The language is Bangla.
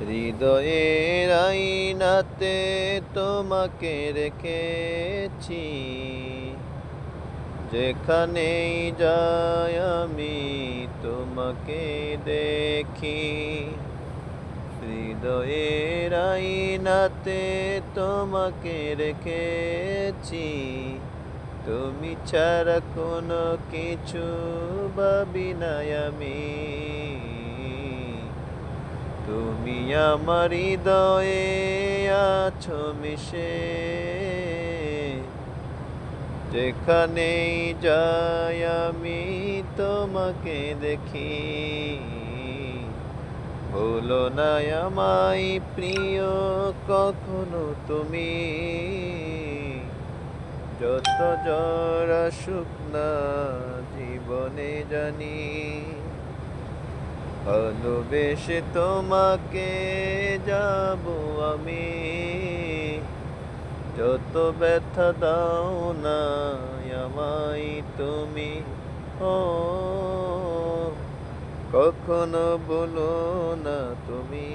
হৃদয়ের আইনাতে তোমাকে রেখেছি, যেখানেই যাই আমি তোমাকে দেখি। হৃদয়ের আইনাতে তোমাকে রেখেছি, তুমি ছাড়া কোনো কিছু ভাবি নাই আমি। তুমি আমার হৃদয়ে আছো মিশে, যেখানেই যাই আমি তোমাকে দেখি। ভুলো না আমায় প্রিয় কখনো তুমি, যত ঝড় আসুক না জীবনে জানি। ভালোবেসে তোমাকে যাব আমি, যত ব্যথা দাও না আমায় তুমি। ও কখনো বলো না তুমি।